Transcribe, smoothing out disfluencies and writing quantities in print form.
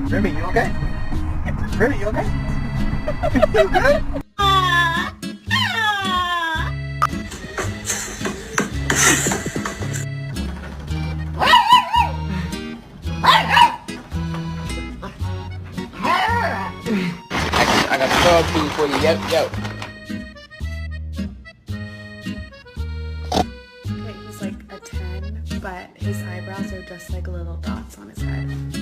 Remy, you okay? Remy, you okay? You good? I got the dog food for you. Yo. Okay, he's like a 10, but his eyebrows are just like little dots on his head.